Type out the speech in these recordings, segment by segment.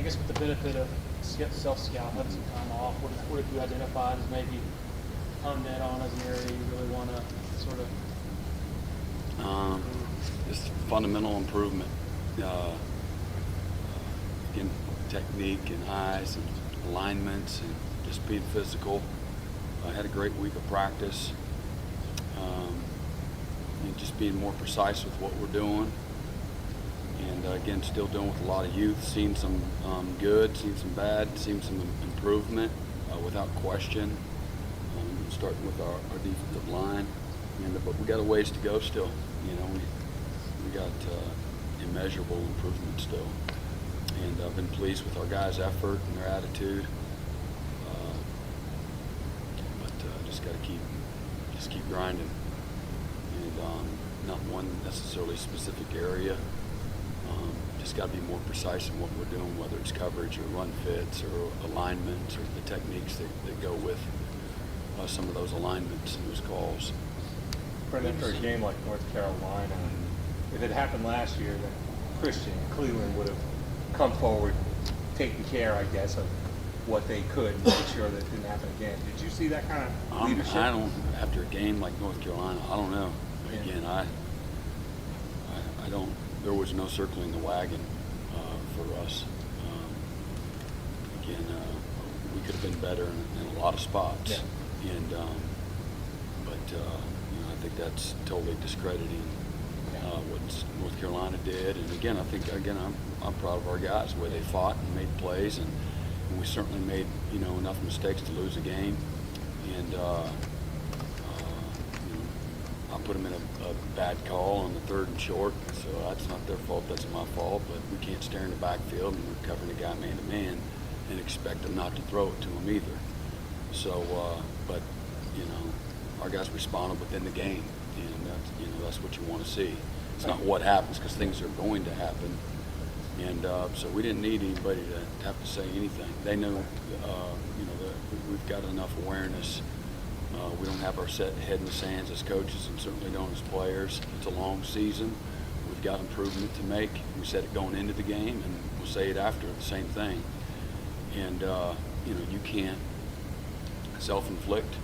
guess with the benefit of self-scout, having some time off, what have you identified as maybe honed in on as an area you really want to sort of? Just fundamental improvement. In technique and eyes and alignments and just being physical. I had a great week of practice. And just being more precise with what we're doing. And again, still dealing with a lot of youth, seeing some good, seeing some bad, seeing some improvement without question. Starting with our defensive line, but we got a ways to go still. We got immeasurable improvement still, and I've been pleased with our guys' effort and their attitude. But just got to keep grinding, and not one necessarily specific area. Just got to be more precise in what we're doing, whether it's coverage or run fits or alignments or the techniques that go with some of those alignments and those calls. Brent, after a game like North Carolina, if it happened last year, then Christian and Cleveland would have come forward, taken care, I guess, of what they could and made sure that it didn't happen again. Did you see that kind of leadership? I don't. After a game like North Carolina, I don't know. Again, I don't. There was no circling the wagon for us. Again, we could have been better in a lot of spots. Yeah. And but I think that's totally discrediting what North Carolina did. And again, I think I'm proud of our guys, the way they fought and made plays, and we certainly made enough mistakes to lose a game. And I put them in a bad call on the 3rd and short, so that's not their fault. That's my fault. But we can't stare in the backfield and we're covering a guy man to man and expect them not to throw it to him either. So, but our guys responded within the game, and that's what you want to see. It's not what happens, because things are going to happen, and so we didn't need anybody to have to say anything. They know, we've got enough awareness. We don't have our set head in the sands as coaches, and certainly don't as players. It's a long season. We've got improvement to make. We said it going into the game, and we'll say it after, the same thing. And you can't self-inflict.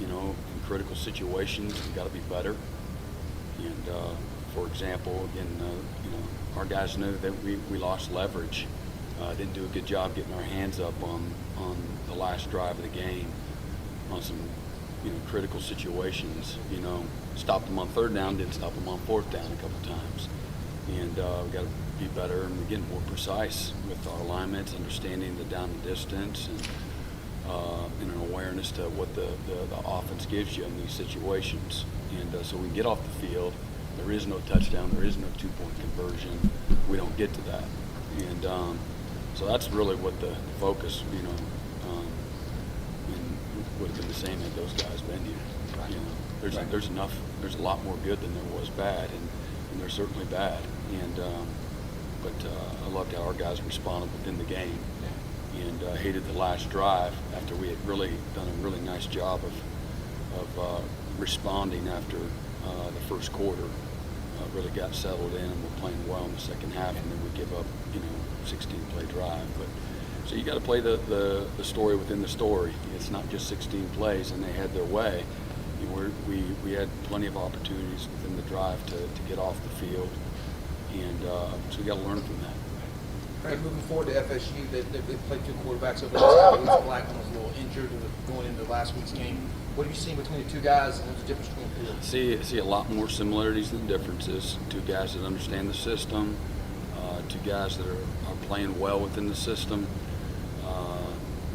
In critical situations, we got to be better. And for example, again, our guys knew that we lost leverage. Didn't do a good job getting our hands up on the last drive of the game on some critical situations. Stopped them on 3rd down, didn't stop them on 4th down a couple times. And we got to be better and we're getting more precise with our alignments, understanding the down and distance, and an awareness to what the offense gives you in these situations. And so we get off the field. There is no touchdown. There is no 2-point conversion. We don't get to that. And so that's really what the focus, would have been the same had those guys been here. There's a lot more good than there was bad, and they're certainly bad. And but I loved how our guys responded within the game, and hated the last drive after we had really done a really nice job of responding after the first quarter. Really got settled in and we're playing well in the second half, and then we give up 16-play drive. But so you got to play the story within the story. It's not just 16 plays and they had their way. We had plenty of opportunities within the drive to get off the field, and so we got to learn from that. All right, moving forward to FSU, they played 2 quarterbacks over the last couple weeks. Black one was a little injured going into last week's game. What have you seen between the 2 guys, and what's the difference between the 2? See a lot more similarities than differences. 2 guys that understand the system, 2 guys that are playing well within the system.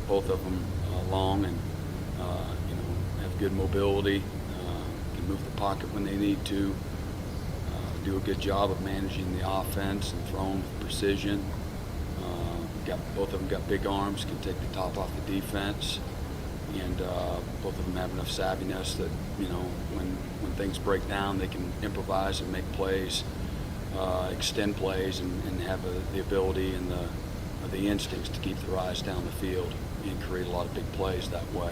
Both of them long and have good mobility, can move the pocket when they need to, do a good job of managing the offense and throwing with precision. Both of them got big arms, can take the top off the defense, and both of them have enough savviness that when things break down, they can improvise and make plays, extend plays, and have the ability and the instincts to keep their eyes down the field and create a lot of big plays that way.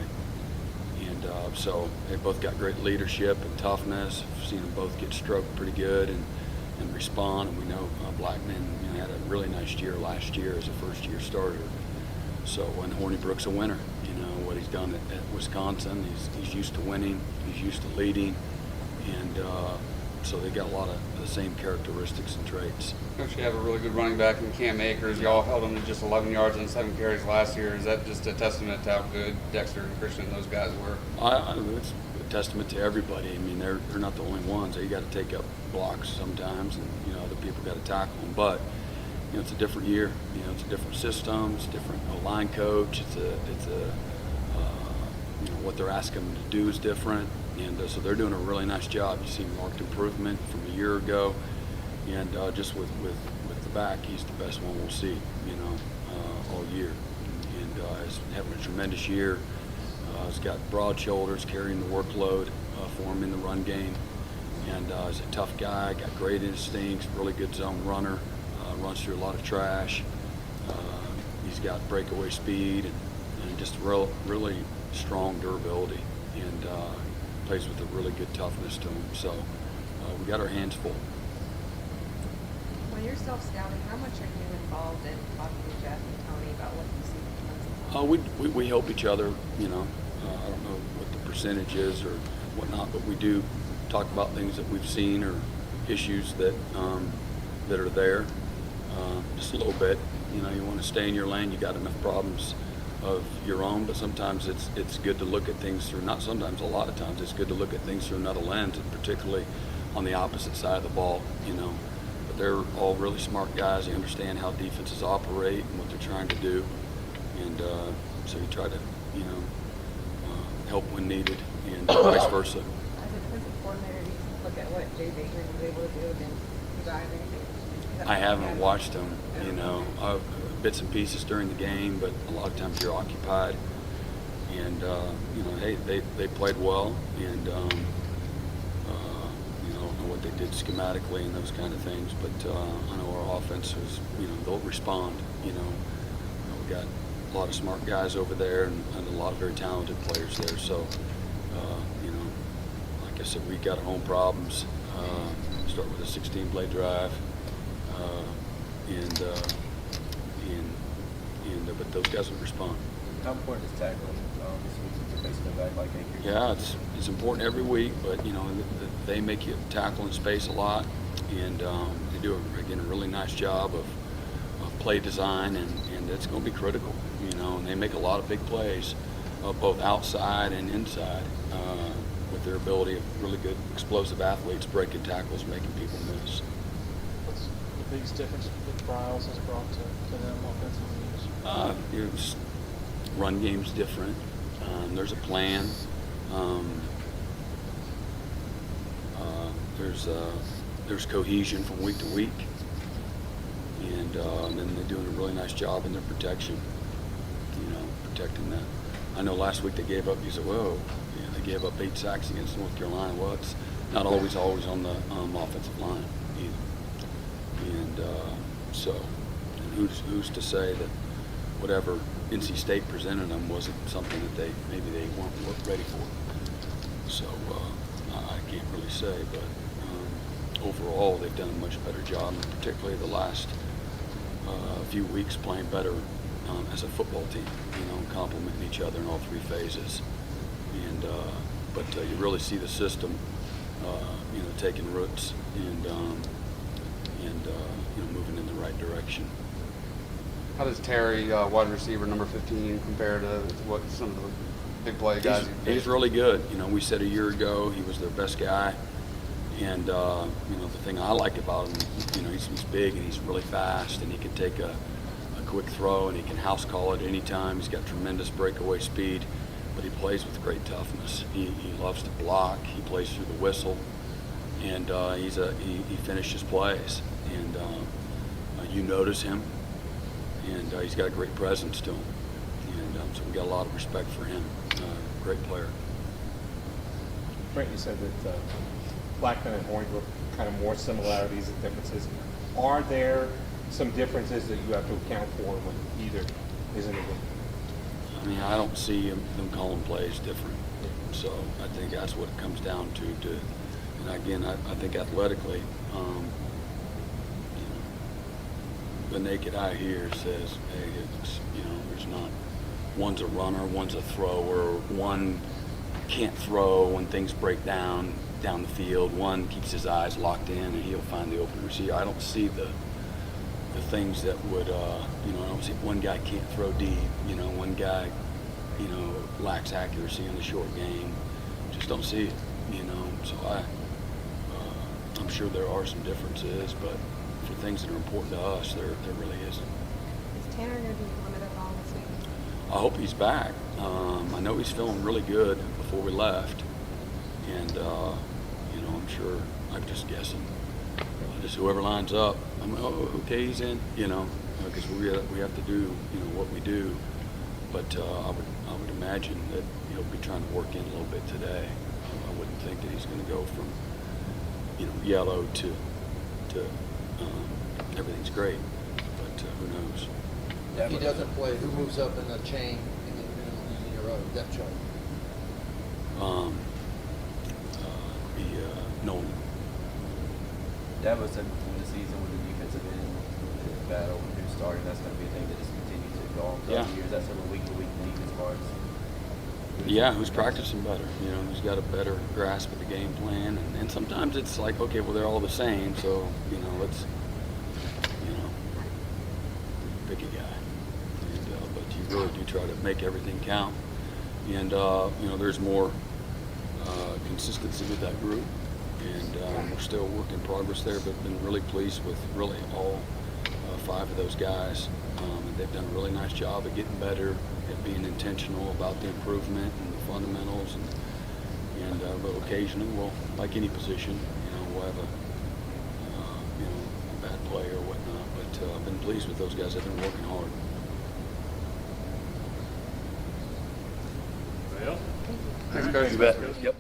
And so they both got great leadership and toughness. I've seen them both get stroked pretty good and respond, and we know Blackman had a really nice year last year as a first-year starter. So, and Hornibrook's a winner. What he's done at Wisconsin, he's used to winning, he's used to leading, and so they got a lot of the same characteristics and traits. Don't you have a really good running back in Cam Akers? Y'all held him to just 11 yards on 7 carries last year. Is that just a testament to how good Dexter and Christian and those guys were? It's a testament to everybody. I mean, they're not the only ones. You got to take up blocks sometimes, and other people got to tackle them. But it's a different year. It's a different system. It's a different line coach. What they're asking them to do is different, and so they're doing a really nice job. You see marked improvement from a year ago, and just with the back, he's the best one we'll see, all year. And he's having a tremendous year. He's got broad shoulders, carrying the workload for him in the run game, and he's a tough guy. Got great instincts, really good zone runner, runs through a lot of trash. He's got breakaway speed and just really strong durability, and plays with a really good toughness to him. So we got our hands full. When you're self-scouting, how much are you involved in talking to Jeff and Tony about what you see? We help each other. I don't know what the percentage is or whatnot, but we do talk about things that we've seen or issues that are there. Just a little bit. You want to stay in your lane. You got enough problems of your own, but sometimes it's good to look at things through, not sometimes, a lot of times, it's good to look at things through another lens, and particularly on the opposite side of the ball, But they're all really smart guys. They understand how defenses operate and what they're trying to do, and so you try to, help when needed, and vice versa. As a defensive coordinator, do you look at what Jay Bateman was able to do against you guys? I haven't watched them, bits and pieces during the game, but a lot of times you're occupied. And they played well, and I don't know what they did schematically and those kind of things, but I know our offense was, they'll respond. We got a lot of smart guys over there and a lot of very talented players there. So, like I said, we got our own problems. Start with a 16-play drive, but those guys will respond. How important is tackling this week to facing a back like Akers? Yeah, it's important every week, but they make you tackle in space a lot, and they do a really nice job of play design, and it's going to be critical. And they make a lot of big plays, both outside and inside, with their ability of really good explosive athletes breaking tackles, making people miss. What's the biggest difference that Bryles has brought to them offensively? Run game's different. There's a plan. There's cohesion from week to week, and then they're doing a really nice job in their protection. Protecting that. I know last week they gave up. You said, "Whoa!" They gave up 8 sacks against North Carolina. Well, it's not always on the offensive line either. And who's to say that whatever NC State presented them wasn't something that maybe they weren't ready for. So I can't really say, but overall they've done a much better job, and particularly the last few weeks playing better as a football team, complementing each other in all 3 phases. And but you really see the system, taking roots and moving in the right direction. How does Terry, wide receiver number 15, compare to what some of the big play guys? He's really good. We said a year ago he was their best guy, and the thing I like about him, he's big and he's really fast, and he can take a quick throw and he can house call it any time. He's got tremendous breakaway speed, but he plays with great toughness. He loves to block. He plays through the whistle, and he finishes plays, and you notice him. And he's got a great presence to him, and so we got a lot of respect for him. Great player. Brent, you said that Blackman and Hornibrook kind of more similarities and differences. Are there some differences that you have to account for when either isn't a good? I mean, I don't see them calling plays different, so I think that's what it comes down to. And again, I think athletically, the naked eye here says, hey, it's, you know, there's not, one's a runner, one's a thrower, one can't throw when things break down the field, one keeps his eyes locked in and he'll find the open receiver. I don't see the things that would, you know, I don't see one guy can't throw deep, you know, one guy, you know, lacks accuracy in the short game. Just don't see it, you know. So I'm sure there are some differences, but for things that are important to us, there really isn't. Is Tanner going to be limited at all this week? I hope he's back. I know he's feeling really good before we left, and you know, I'm sure. I'm just guessing. Just whoever lines up, I'm okay. He's in. You know, because we have to do, you know, what we do. But I would imagine that he'll be trying to work in a little bit today. I wouldn't think that he's going to go from, you know, yellow to everything's great. But who knows? If he doesn't play, who moves up in the chain in your depth chart? Nolan. That was in the season with the defensive end battle, who's starting. That's going to be a thing that just continues to go on throughout the years. That's sort of week to week defense parts. Yeah, who's practicing better? You know, who's got a better grasp of the game plan, and sometimes it's like, okay, well, they're all the same, so you know, let's, you know, pick a guy. And, but you really do try to make everything count, and you know, there's more consistency with that group, and we're still work in progress there, but been really pleased with really all 5 of those guys. And they've done a really nice job at getting better, at being intentional about the improvement and the fundamentals, and but occasionally, well, like any position, you know, we'll have a you know, a bad play or whatnot. But I've been pleased with those guys. They've been working hard. Well, Thanks, Coach. Yep.